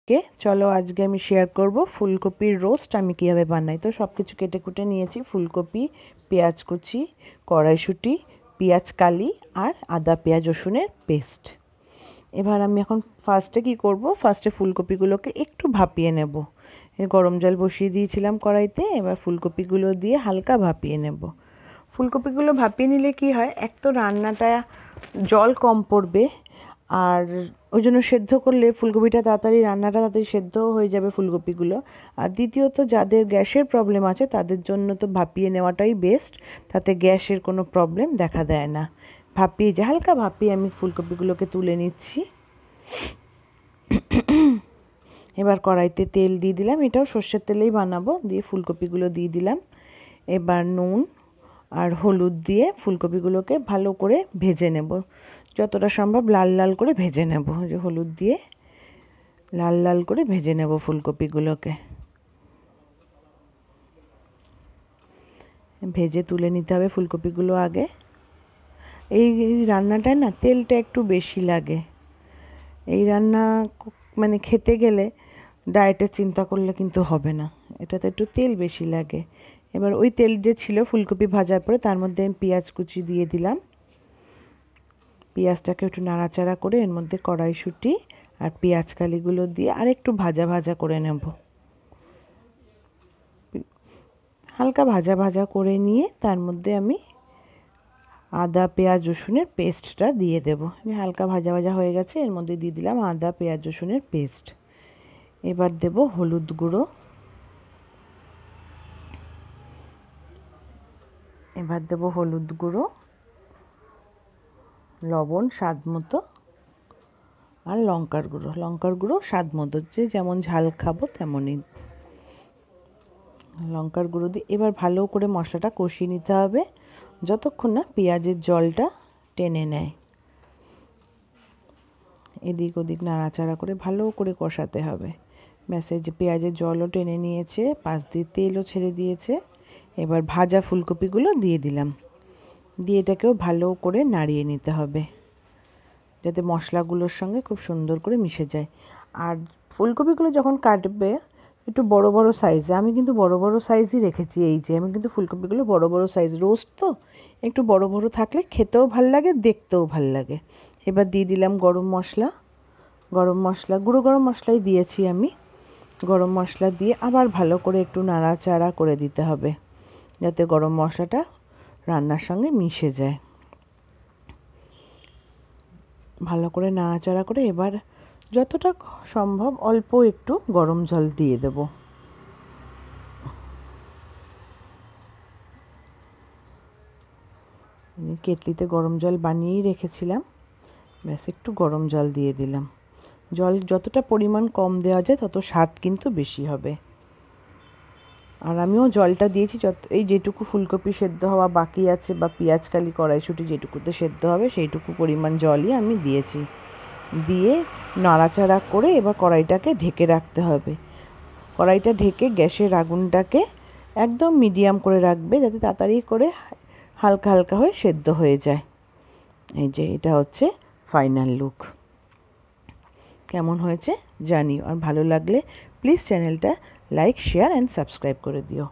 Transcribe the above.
চলো আজকে আমি শেয়ার করব ফুলকপির রোস্ট আমি কীভাবে বানাই। তো সব কিছু কেটে কুটে নিয়েছি, ফুলকপি, পেঁয়াজ কুচি, কড়াইশুঁটি, পেঁয়াজ কালি আর আদা পেঁয়াজ রসুনের পেস্ট। এবার আমি এখন ফার্স্টে কী করব, ফার্স্টে ফুলকপিগুলোকে একটু ভাপিয়ে নেব। গরম জল বসিয়ে দিয়েছিলাম কড়াইতে, এবার ফুলকপিগুলো দিয়ে হালকা ভাপিয়ে নেব। ফুলকপিগুলো ভাপিয়ে নিলে কি হয়, এক তো রান্নাটা জল কম পড়বে, আর ওই জন্য সেদ্ধ করলে ফুলকপিটা তাড়াতাড়ি, রান্নাটা তাড়াতাড়ি সেদ্ধও হয়ে যাবে ফুলকপিগুলো। আর দ্বিতীয়ত যাদের গ্যাসের প্রবলেম আছে তাদের জন্য তো ভাপিয়ে নেওয়াটাই বেস্ট, তাতে গ্যাসের কোনো প্রবলেম দেখা দেয় না। ভাপিয়ে হালকা ভাপিয়ে আমি ফুলকপিগুলোকে তুলে নিচ্ছি। এবার কড়াইতে তেল দিয়ে দিলাম, এটাও সর্ষের তেলেই বানাবো, দিয়ে ফুলকপিগুলো দিয়ে দিলাম। এবার নুন আর হলুদ দিয়ে ফুলকপিগুলোকে ভালো করে ভেজে নেব, যতটা সম্ভব লাল লাল করে ভেজে নেব। যে হলুদ দিয়ে লাল লাল করে ভেজে নেব ফুলকপিগুলোকে, ভেজে তুলে নিতে হবে ফুলকপিগুলো আগে। এই রান্নাটায় না তেলটা একটু বেশি লাগে, এই রান্না মানে খেতে গেলে ডায়েটের চিন্তা করলে কিন্তু হবে না, এটাতে একটু তেল বেশি লাগে। এবার ওই তেল যে ছিল ফুলকপি ভাজার পরে তার মধ্যে আমি পেঁয়াজ কুচি দিয়ে দিলাম। পেঁয়াজটাকে একটু নাড়াচাড়া করে এর মধ্যে কড়াইশুঁটি আর পেঁয়াজ কালিগুলো দিয়ে আর একটু ভাজা ভাজা করে নেব। হালকা ভাজা ভাজা করে নিয়ে তার মধ্যে আমি আদা পেঁয়াজ রসুনের পেস্টটা দিয়ে দেব। হালকা ভাজা ভাজা হয়ে গেছে, এর মধ্যে দিয়ে দিলাম আদা পেঁয়াজ রসুনের পেস্ট। এবার দেব হলুদ গুঁড়ো, এবার দেব হলুদ গুঁড়ো, লবণ স্বাদ মতো, আর লঙ্কার গুঁড়ো স্বাদ মতো, যে যেমন ঝাল খাবো তেমনই লঙ্কার গুঁড়ো দিয়ে এবার ভালো করে মশলাটা কষিয়ে নিতে হবে যতক্ষণ না পেঁয়াজের জলটা টেনে নেয়। এদিক ওদিক নাড়াচাড়া করে ভালো করে কষাতে হবে। ব্যাসে যে পেঁয়াজের জলও টেনে নিয়েছে, পাশ দিয়ে তেলও ছেড়ে দিয়েছে। এবার ভাজা ফুলকপিগুলো দিয়ে দিলাম, দিয়ে এটাকেও ভালো করে নাড়িয়ে নিতে হবে যাতে মশলাগুলোর সঙ্গে খুব সুন্দর করে মিশে যায়। আর ফুলকপিগুলো যখন কাটবে একটু বড় বড় সাইজে, আমি কিন্তু বড় বড় সাইজই রেখেছি। এই যে আমি কিন্তু ফুলকপিগুলো বড় বড় সাইজ, রোস্ট তো একটু বড় বড় থাকলে খেতেও ভাল লাগে, দেখতেও ভাল লাগে। এবার দিয়ে দিলাম গরম মশলা, গুঁড়ো গরম মশলাই দিয়েছি আমি। গরম মশলা দিয়ে আবার ভালো করে একটু নাড়াচাড়া করে দিতে হবে যাতে গরম মশলাটা রান্নার সঙ্গে মিশে যায়। ভালো করে নাড়াচাড়া করে এবার যতটা সম্ভব অল্প একটু গরম জল দিয়ে দেব। কেটলিতে গরম জল বানিয়েই রেখেছিলাম, ব্যাস একটু গরম জল দিয়ে দিলাম। জল যতটা পরিমাণ কম দেওয়া যায় তত স্বাদ কিন্তু বেশি হবে। আর আমিও জলটা দিয়েছি এই যেটুকু ফুলকপি সেদ্ধ হওয়া বাকি আছে বা পেঁয়াজ কালি কড়াইশুঁটি যেটুকুতে সেদ্ধ হবে সেইটুকু পরিমাণ জলই আমি দিয়েছি। দিয়ে নাড়াচাড়া করে এবার কড়াইটাকে ঢেকে রাখতে হবে। কড়াইটা ঢেকে গ্যাসের আগুনটাকে একদম মিডিয়াম করে রাখবে যাতে তাড়াতাড়ি করে হালকা হালকা হয়ে সেদ্ধ হয়ে যায়। এই যে এটা হচ্ছে ফাইনাল লুক। কেমন হয়েছে জানিও, আর ভালো লাগলে প্লিজ চ্যানেলটা লাইক শেয়ার অ্যান্ড সাবস্ক্রাইব করে দিও।